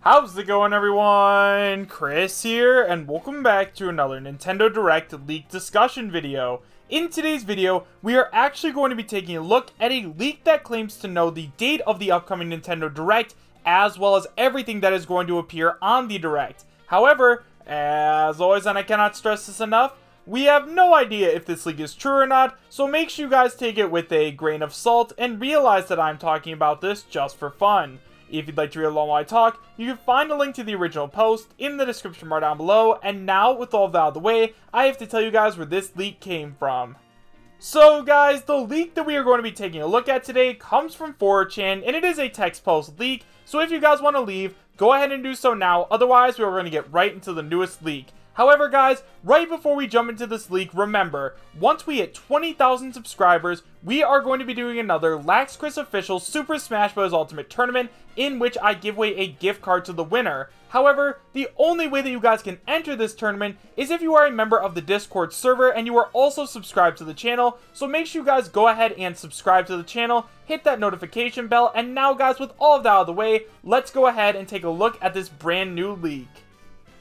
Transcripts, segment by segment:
How's it going, everyone? Chris here, and welcome back to another Nintendo Direct leak discussion video. In today's video, we are actually going to be taking a look at a leak that claims to know the date of the upcoming Nintendo Direct, as well as everything that is going to appear on the Direct. However, as always, and I cannot stress this enough, we have no idea if this leak is true or not, so make sure you guys take it with a grain of salt and realize that I'm talking about this just for fun. If you'd like to read along while I talk, you can find a link to the original post in the description bar down below. And now, with all that out of the way, I have to tell you guys where this leak came from. So guys, the leak that we are going to be taking a look at today comes from 4chan, and it is a text post leak. So if you guys want to leave, go ahead and do so now, otherwise we are going to get right into the newest leak. However guys, right before we jump into this leak, remember, once we hit 20,000 subscribers, we are going to be doing another LaxChris official Super Smash Bros. Ultimate Tournament, in which I give away a gift card to the winner. However, the only way that you guys can enter this tournament is if you are a member of the Discord server and you are also subscribed to the channel, so make sure you guys go ahead and subscribe to the channel, hit that notification bell, and now guys, with all of that out of the way, let's go ahead and take a look at this brand new leak.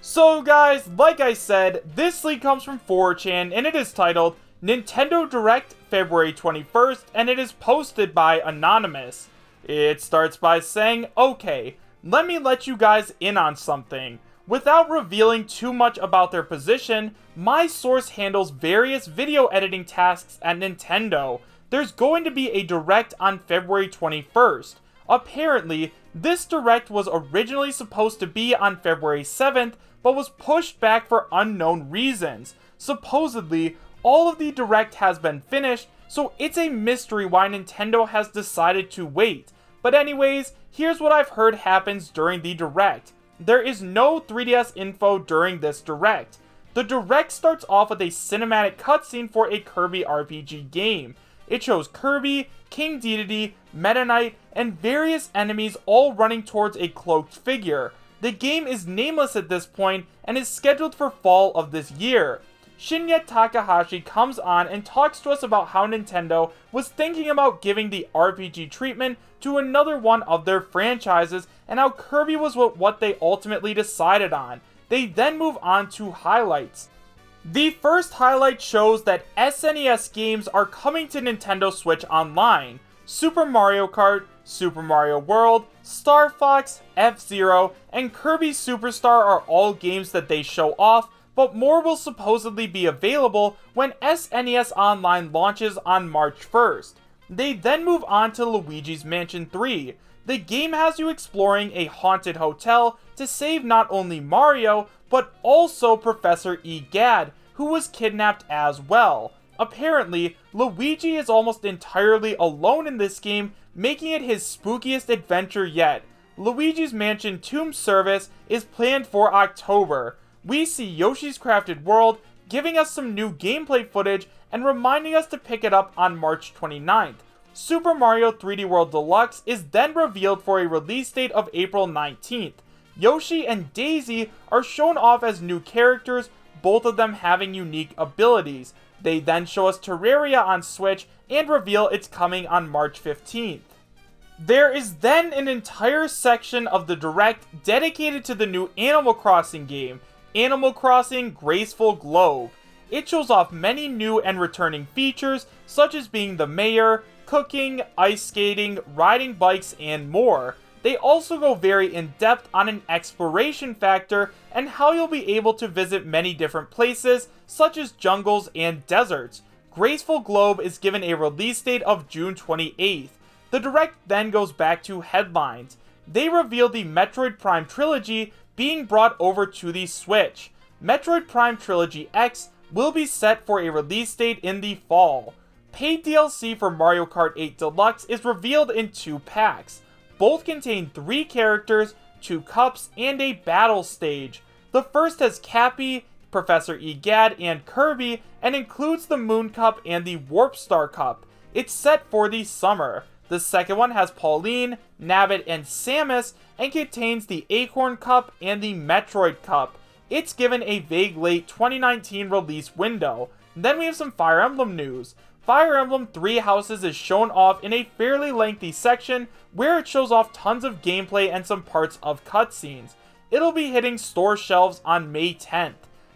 So guys, like I said, this leak comes from 4chan, and it is titled Nintendo Direct February 21st, and it is posted by Anonymous. It starts by saying, okay, let me let you guys in on something. Without revealing too much about their position, my source handles various video editing tasks at Nintendo. There's going to be a Direct on February 21st. Apparently, this Direct was originally supposed to be on February 7th, but was pushed back for unknown reasons. Supposedly, all of the Direct has been finished, so it's a mystery why Nintendo has decided to wait. But anyways, here's what I've heard happens during the Direct. There is no 3DS info during this Direct. The Direct starts off with a cinematic cutscene for a Kirby RPG game. It shows Kirby, King Dedede, Meta Knight, and various enemies all running towards a cloaked figure. The game is nameless at this point and is scheduled for fall of this year. Shinya Takahashi comes on and talks to us about how Nintendo was thinking about giving the RPG treatment to another one of their franchises and how Kirby was what they ultimately decided on. They then move on to highlights. The first highlight shows that SNES games are coming to Nintendo Switch Online. Super Mario Kart, Super Mario World, Star Fox, F-Zero, and Kirby Superstar are all games that they show off, but more will supposedly be available when SNES Online launches on March 1st. They then move on to Luigi's Mansion 3. The game has you exploring a haunted hotel to save not only Mario, but also Professor Egad, who was kidnapped as well. Apparently, Luigi is almost entirely alone in this game, making it his spookiest adventure yet. Luigi's Mansion Tomb Service is planned for October. We see Yoshi's Crafted World giving us some new gameplay footage and reminding us to pick it up on March 29th. Super Mario 3D World Deluxe is then revealed for a release date of April 19th. Yoshi and Daisy are shown off as new characters, both of them having unique abilities. They then show us Terraria on Switch and reveal it's coming on March 15th. There is then an entire section of the Direct dedicated to the new Animal Crossing game, Animal Crossing Graceful Globe. It shows off many new and returning features, such as being the mayor, cooking, ice skating, riding bikes, and more. They also go very in-depth on an exploration factor and how you'll be able to visit many different places, such as jungles and deserts. Graceful Globe is given a release date of June 28th. The Direct then goes back to headlines. They reveal the Metroid Prime Trilogy being brought over to the Switch. Metroid Prime Trilogy X will be set for a release date in the fall. Paid DLC for Mario Kart 8 Deluxe is revealed in 2 packs. Both contain 3 characters, 2 cups, and a battle stage. The first has Cappy, Professor Egad, and Kirby, and includes the Moon Cup and the Warp Star Cup. It's set for the summer. The second one has Pauline, Nabbit, and Samus, and contains the Acorn Cup and the Metroid Cup. It's given a vague late 2019 release window. Then we have some Fire Emblem news. Fire Emblem Three Houses is shown off in a fairly lengthy section where it shows off tons of gameplay and some parts of cutscenes. It'll be hitting store shelves on May 10th.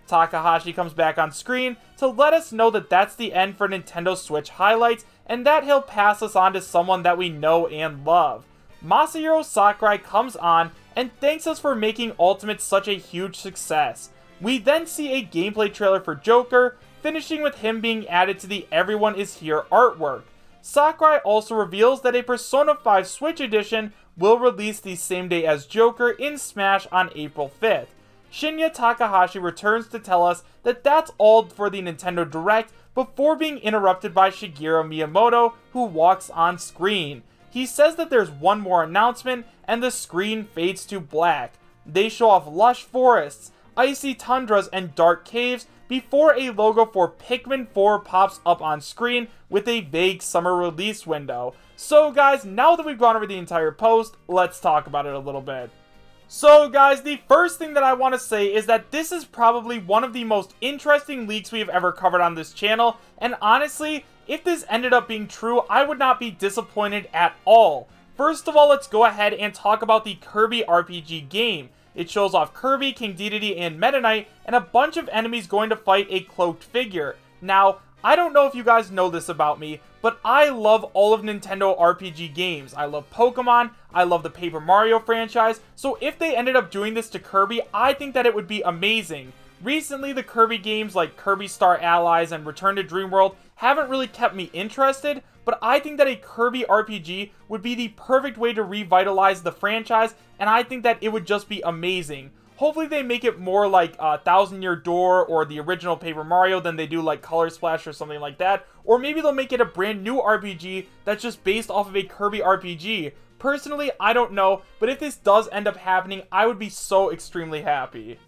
Takahashi comes back on screen to let us know that that's the end for Nintendo Switch highlights and that he'll pass us on to someone that we know and love. Masahiro Sakurai comes on and thanks us for making Ultimate such a huge success. We then see a gameplay trailer for Joker, finishing with him being added to the Everyone Is Here artwork. Sakurai also reveals that a Persona 5 Switch edition will release the same day as Joker in Smash on April 5th. Shinya Takahashi returns to tell us that that's all for the Nintendo Direct before being interrupted by Shigeru Miyamoto, who walks on screen. He says that there's one more announcement and the screen fades to black. They show off lush forests, icy tundras, and dark caves before a logo for Pikmin 4 pops up on screen with a vague summer release window. So guys, now that we've gone over the entire post, let's talk about it a little bit. So guys, the first thing that I want to say is that this is probably one of the most interesting leaks we have ever covered on this channel, and honestly, if this ended up being true, I would not be disappointed at all. First of all, let's go ahead and talk about the Kirby RPG game. It shows off Kirby, King Dedede, and Meta Knight, and a bunch of enemies going to fight a cloaked figure. Now, I don't know if you guys know this about me, but I love all of Nintendo RPG games. I love Pokemon, I love the Paper Mario franchise, so if they ended up doing this to Kirby, I think that it would be amazing. Recently, the Kirby games like Kirby Star Allies and Return to Dream World haven't really kept me interested, but I think that a Kirby RPG would be the perfect way to revitalize the franchise, and I think that it would just be amazing. Hopefully they make it more like Thousand Year Door or the original Paper Mario than they do like Color Splash or something like that. Or maybe they'll make it a brand new RPG that's just based off of a Kirby RPG. Personally, I don't know, but if this does end up happening, I would be so extremely happy.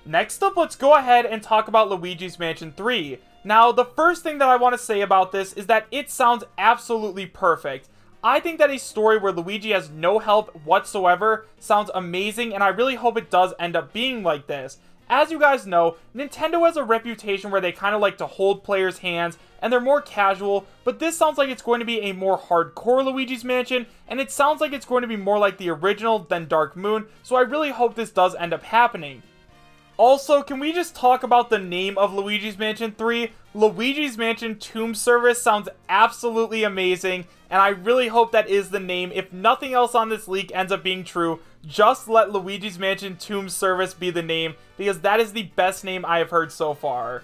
Next up, let's go ahead and talk about Luigi's Mansion 3. Now, the first thing that I want to say about this is that it sounds absolutely perfect. I think that a story where Luigi has no help whatsoever sounds amazing, and I really hope it does end up being like this. As you guys know, Nintendo has a reputation where they kind of like to hold players' hands, and they're more casual, but this sounds like it's going to be a more hardcore Luigi's Mansion, and it sounds like it's going to be more like the original than Dark Moon, so I really hope this does end up happening. Also, can we just talk about the name of Luigi's Mansion 3? Luigi's Mansion Tomb Service sounds absolutely amazing, and I really hope that is the name. If nothing else on this leak ends up being true, just let Luigi's Mansion Tomb Service be the name, because that is the best name I have heard so far.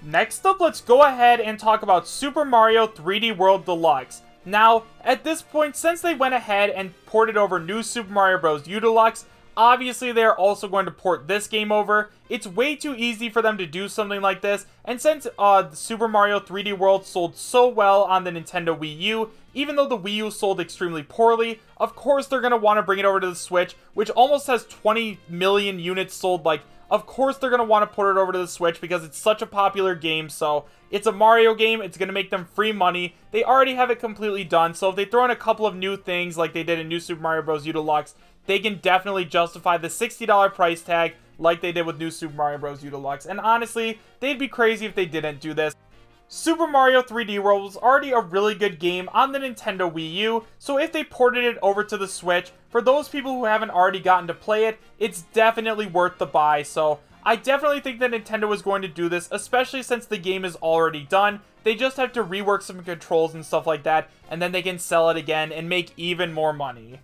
Next up, let's go ahead and talk about Super Mario 3D World Deluxe. Now, at this point, since they went ahead and ported over New Super Mario Bros. U Deluxe, obviously, they are also going to port this game over. It's way too easy for them to do something like this, and since Super Mario 3D World sold so well on the Nintendo Wii U, even though the Wii U sold extremely poorly, of course they're going to want to bring it over to the Switch, which almost has 20 million units sold. Like, of course they're going to want to port it over to the Switch because it's such a popular game, so it's a Mario game, it's going to make them free money. They already have it completely done, so if they throw in a couple of new things like they did in New Super Mario Bros. U Deluxe, they can definitely justify the $60 price tag like they did with New Super Mario Bros. U Deluxe. And honestly, they'd be crazy if they didn't do this. Super Mario 3D World was already a really good game on the Nintendo Wii U, so if they ported it over to the Switch, for those people who haven't already gotten to play it, it's definitely worth the buy. So I definitely think that Nintendo is going to do this, especially since the game is already done. They just have to rework some controls and stuff like that, and then they can sell it again and make even more money.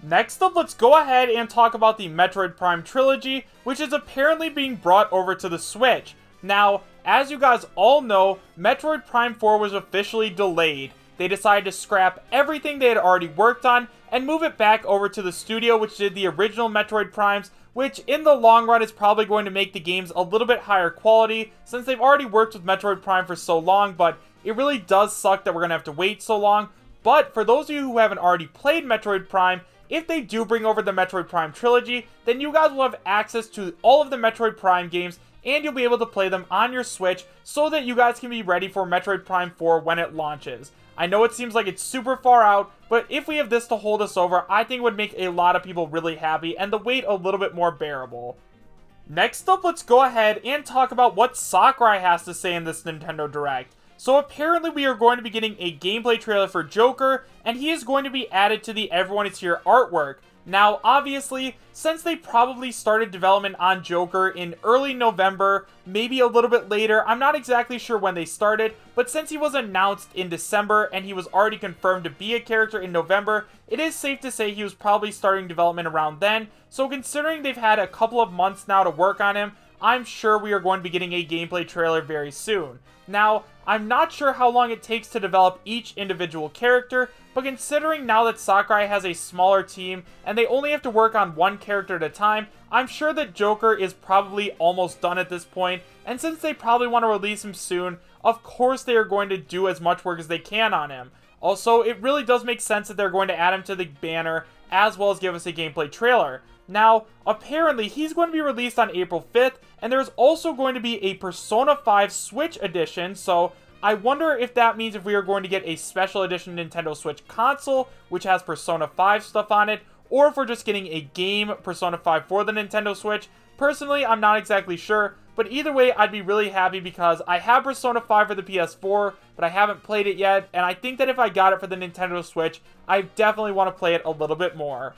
Next up, let's go ahead and talk about the Metroid Prime Trilogy, which is apparently being brought over to the Switch. Now, as you guys all know, Metroid Prime 4 was officially delayed. They decided to scrap everything they had already worked on and move it back over to the studio which did the original Metroid Primes, which in the long run is probably going to make the games a little bit higher quality since they've already worked with Metroid Prime for so long, but it really does suck that we're going to have to wait so long. But for those of you who haven't already played Metroid Prime, if they do bring over the Metroid Prime Trilogy, then you guys will have access to all of the Metroid Prime games, and you'll be able to play them on your Switch so that you guys can be ready for Metroid Prime 4 when it launches. I know it seems like it's super far out, but if we have this to hold us over, I think it would make a lot of people really happy and the wait a little bit more bearable. Next up, let's go ahead and talk about what Sakurai has to say in this Nintendo Direct. So apparently we are going to be getting a gameplay trailer for Joker, and he is going to be added to the Everyone Is Here artwork. Now, obviously, since they probably started development on Joker in early November, maybe a little bit later, I'm not exactly sure when they started, but since he was announced in December and he was already confirmed to be a character in November, it is safe to say he was probably starting development around then. So considering they've had a couple of months now to work on him, I'm sure we are going to be getting a gameplay trailer very soon. Now, I'm not sure how long it takes to develop each individual character, but considering now that Sakurai has a smaller team and they only have to work on one character at a time, I'm sure that Joker is probably almost done at this point, and since they probably want to release him soon, of course they are going to do as much work as they can on him. Also, it really does make sense that they're going to add him to the banner, as well as give us a gameplay trailer. Now, apparently, he's going to be released on April 5th, and there's also going to be a Persona 5 Switch edition, so I wonder if that means if we are going to get a special edition Nintendo Switch console, which has Persona 5 stuff on it, or if we're just getting a game, Persona 5 for the Nintendo Switch. Personally, I'm not exactly sure, but either way, I'd be really happy because I have Persona 5 for the PS4, but I haven't played it yet, and I think that if I got it for the Nintendo Switch, I definitely want to play it a little bit more.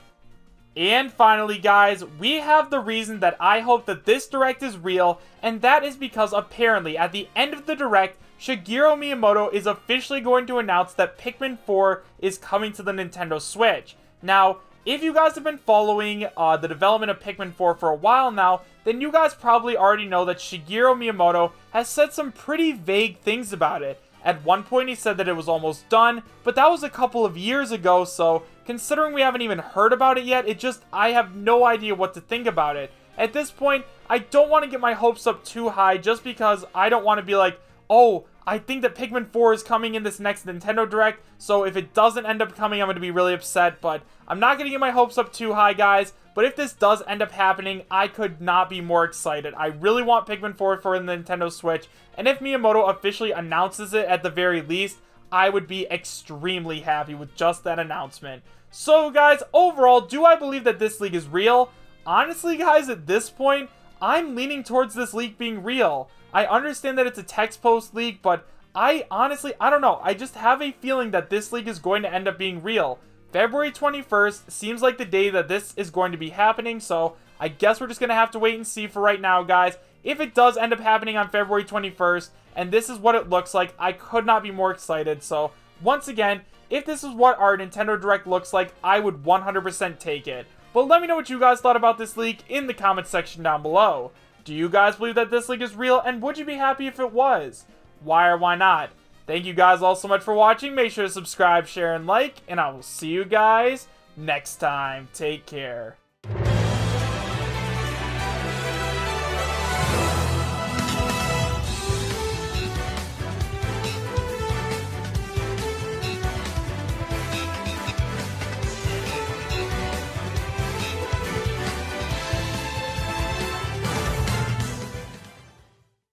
And finally, guys, we have the reason that I hope that this Direct is real, and that is because apparently at the end of the Direct, Shigeru Miyamoto is officially going to announce that Pikmin 4 is coming to the Nintendo Switch. Now, if you guys have been following the development of Pikmin 4 for a while now, then you guys probably already know that Shigeru Miyamoto has said some pretty vague things about it. At one point he said that it was almost done, but that was a couple of years ago, so considering we haven't even heard about it yet, I have no idea what to think about it. At this point, I don't want to get my hopes up too high just because I don't want to be like, oh, I think that Pikmin 4 is coming in this next Nintendo Direct, so if it doesn't end up coming, I'm going to be really upset, but I'm not going to get my hopes up too high, guys. But if this does end up happening, I could not be more excited. I really want Pikmin 4 for the Nintendo Switch, and if Miyamoto officially announces it at the very least, I would be extremely happy with just that announcement. So guys, overall, do I believe that this leak is real? Honestly, guys, at this point, I'm leaning towards this leak being real. I understand that it's a text post leak, but I don't know. I just have a feeling that this leak is going to end up being real. February 21st seems like the day that this is going to be happening, so I guess we're just going to have to wait and see for right now, guys. If it does end up happening on February 21st, and this is what it looks like, I could not be more excited. So, once again, if this is what our Nintendo Direct looks like, I would 100% take it. But let me know what you guys thought about this leak in the comments section down below. Do you guys believe that this leak is real, and would you be happy if it was? Why or why not? Thank you guys all so much for watching. Make sure to subscribe, share, and like, and I will see you guys next time. Take care.